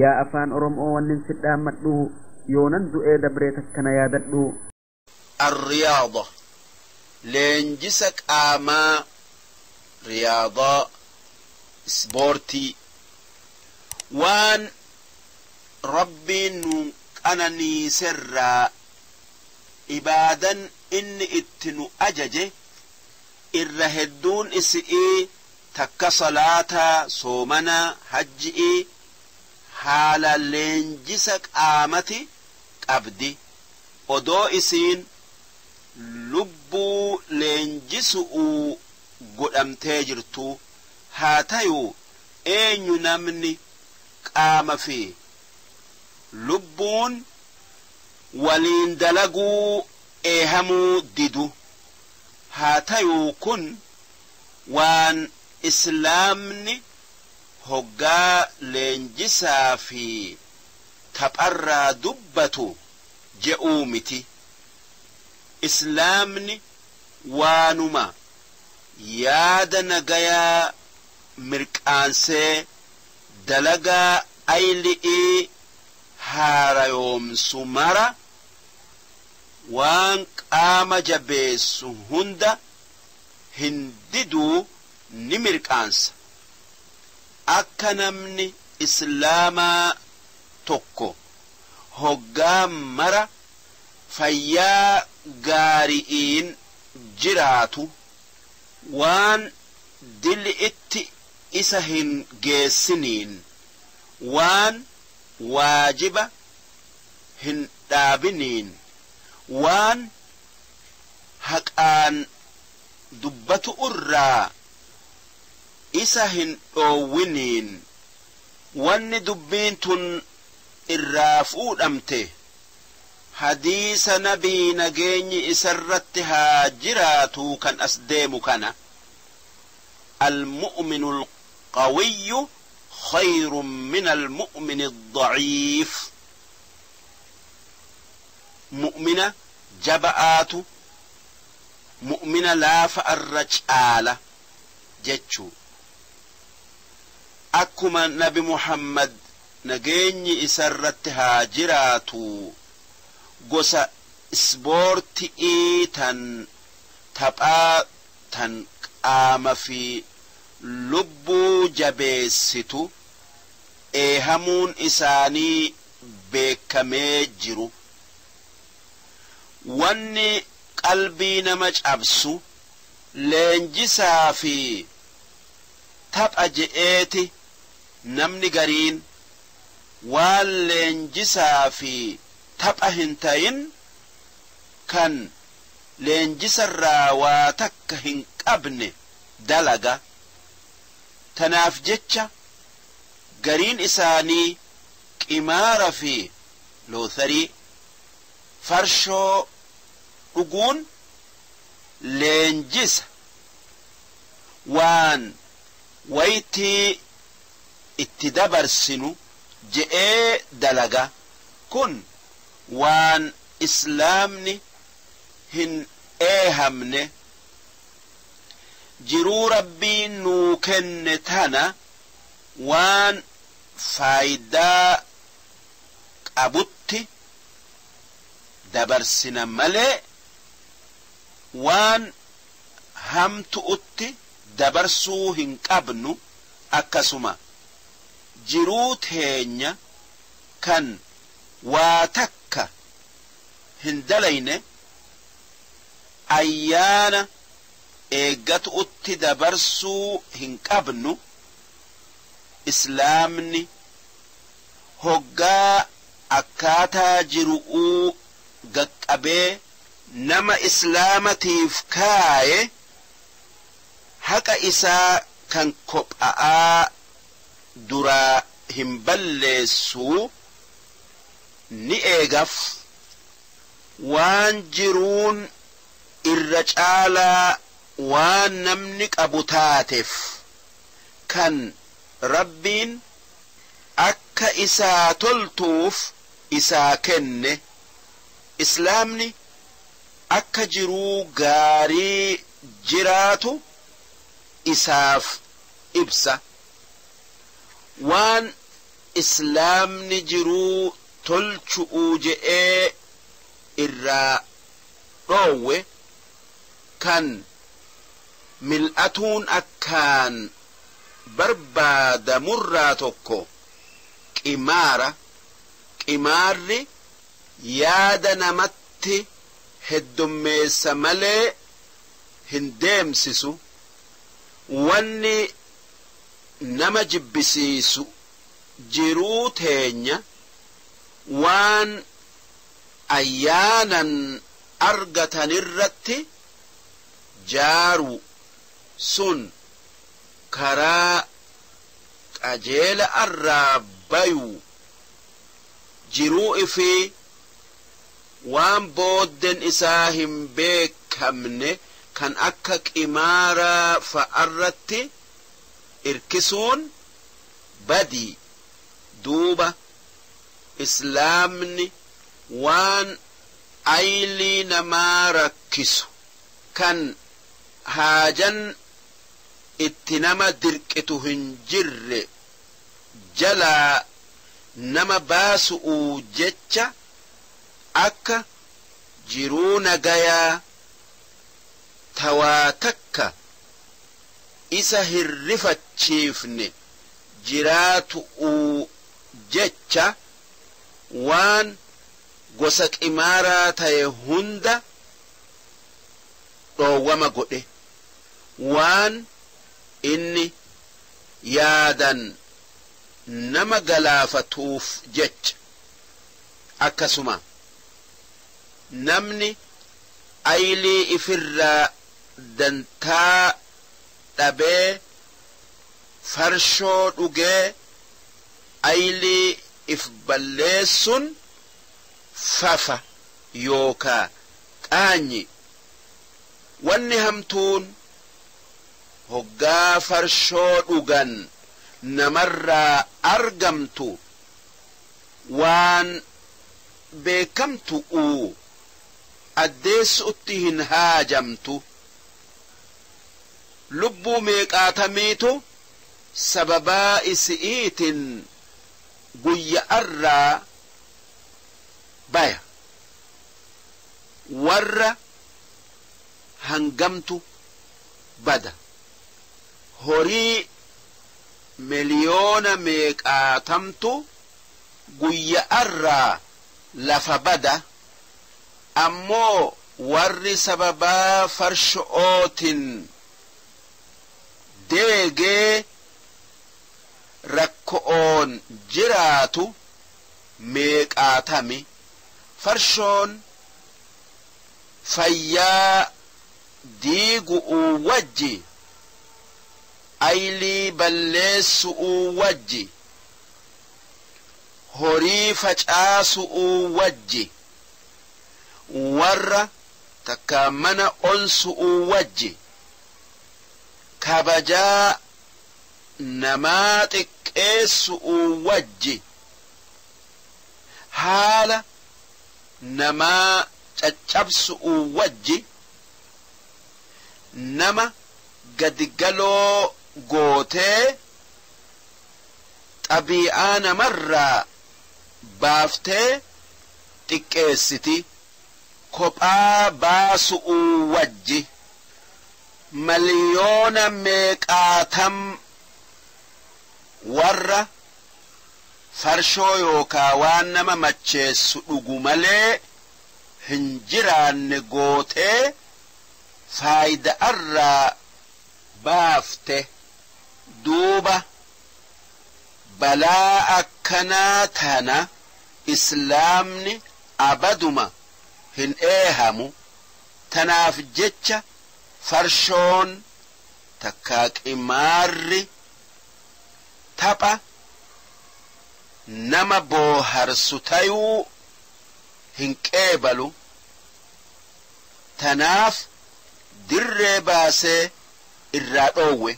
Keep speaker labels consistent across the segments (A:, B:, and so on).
A: yaa afaan oromoo wannin sidhaammadhu yoonan du'ee dabreet akkana yaadadhu.
B: الرياضة لينجسك آما رياضة سبورتي وان ربي أنني سر إبادا إن اتنو أجج الرهدون إسئي تك صلاة صومنا حجئي حال لينجسك آمتي أبدي odoo isiin lubbuu leenjisu'uu godhamtee jirtu haa tayuu eenyu namni qaama fi lubbuun waliin dalaguu eehamuu didu haa tayuu kun waan islaamni hoggaa leenjisaa fi tapharraa dubbatu je'uu miti. islaamni waanuma yaada nagayaa mirqaansee dalagaa ayli'ii haarayoomsu mara waan qaama jabeessu hunda hindiduu ni mirqaansa. akka namni islaamaa tokko hoggaa mara fayyaa gaari'iin jiraatu waan dil'itti isa hin geessiniin waan waajiba hin dhaabiniin waan haqaan dubbatu irraa isa hin dhoowwiniin wanni dubbiin tun irraa fuudhamte hadiisa nabii nageenyi isarratti haa jiraatu kan as deemu kana المؤمن القوي خير من المؤمن الضعيف. مؤمنة جبآت مؤمنة لا فأرجآلة جتشو أكما نبي محمد نجيني إسرت هاجراتو قوسا سبورتي إيتن تبقى تن قام في لبو جبيستو إيهمون إساني بكمي جرو واني قلبي نمج أبسو لنجسا في تبقى جئتي نمني قرين واللنجسا في تبقى هنتين كان لنجس الراواتك هنك أبني دلقة تناف جتشا قرين إساني كمار في لوثري فرشو رقون لنجس وان ويتي اتدبر سنو جئ دلقة كن وان إسلامني هن إيهمني jiruu rabbiin nuu kenne tana waan faayidaa qabutti dabarsina malee waan hamtu'utti dabarsuu hin qabnu. akkasuma jiruu teenya kan waa takka hin dalayne ayyaana eeggatu utti dabarsuu hin qabnu. islaamni hoggaa akkaataa jiru'uu gaqqabee nama islaamatiif kaaye haqa isaa kan kopha'aa duraa hin balleessuu ni eegaf. waan jiruun irra caalaa waan namni qabu taateef kan rabbiin akka isaa toltuuf isaa kenne. islaamni akka jiruu gaarii jiraatu isaaf ibsa. waan islaamni jiruu tolchu'uu je'ee irraa dhoowwe kan mil'atuun akkaan barbaadamurraa tokko qimaarri yaada namatti heddummeessa malee hin deemsisu wanni nama jibbisiisu jiruu teenya waan ayyaanan argatanirratti jaaru sun karaa qajeela irraa bayu jiruu ifii waan booddeen isaa hin beekamne kan akka qimaaraa fa'arratti irkisuun badii duuba islaamni waan aylii namaa rakkisu kan haajan itti nama dirqitu hin jirre jalaa nama baasu'uu jecha akka jiruu nagayaa tawaa takka isa hirrifachiifne jiraatu'uu jecha waan gosa qimaaraa ta'e hunda dhoowwama godhe waan inni yaadan nama galaafatuuf jecha akkasuma namni aylii ifirraa dantaa dhabee farshoo dhugee aylii if balleessun fafa yookaa qaanyi wanni hamtuun hoggaa farshoo dhugan namarraa argamtu waan beekamtu'uu addeessu'utti hin haajamtu lubbuu meeqaatamiitu sababaa isi'iitin guyya'arraa baya warra hangamtu bada horii miliyoona meeqaatamtu guyya'arraa lafa bada ammoo warri sababaa farsho'ootin deegee rakko'oon jiraatu meeqaatami farshoon fayyaa diigu'uu wajji aylii balleessu'uu wajji horii facaasu'uu wajji warra takka mana onsu'uu wajji kabajaa namaa xiqqeessu'uu wajji haala namaa caccabsu'uu wajji nama gadigaloo gootee xabii'aa namarraa baaftee xiqqeessiti kophaa baasu'uu wajji miliyoona meeqaatam warra farshoo yookaa waan nama macheessu dhugu malee hin jiraanne gootee faayida'arraa baafte duuba balaa akkanaa tana islaamni abaduma hin eehamu tanaaf jecha farshoon takkaa qimaarri tapha nama booharsu tayuu hin qeebalu tanaaf dirree baasee irraa dhoowwe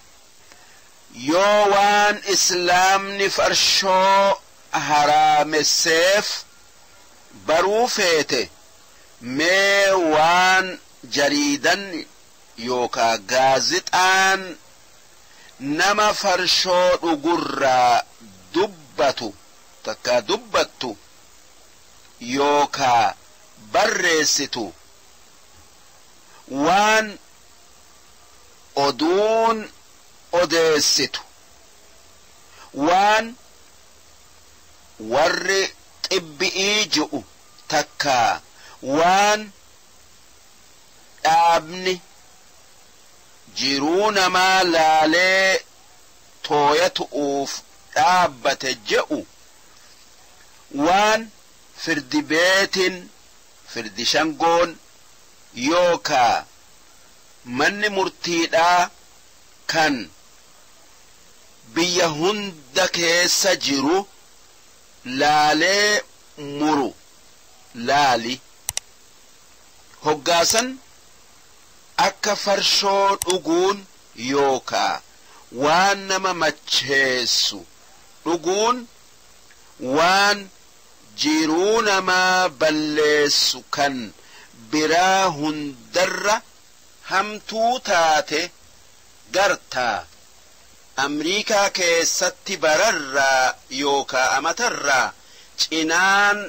B: yoo waan islaamni farshoo haraamesseef baruu feete mee waan jariidan yookaa gaazixaan nama farshoo dhugurraa dubbatu takka dubbattu yookaa barreessitu waan oduun odeessitu waan warri xibbi'ii ji'u takka waan dhaabni jiruu namaa laalee tooyatu'uuf dhaabbate je'u waan firdi beetin firdi shangoon yookaa manni murtiidhaa kan biyya hunda keessa jiru laalee muru laali hoggaasan akka farshoo dhuguun yookaa waan nama macheessu dhuguun waan jiruu namaa balleessu kan biraa hundarra hamtuu taate gartaa Amriikaa keessatti bararraa yookaa amatarraa cinaan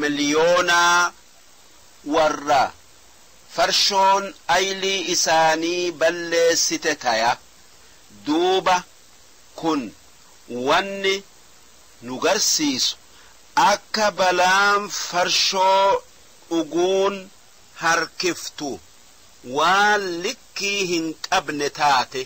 B: miliyoonaa warra farshoon aylii isaanii balleessite taya duuba kun wanni nu garsiisu akka balaan farshoo dhuguun harkiftu waan likkii hin qabne taate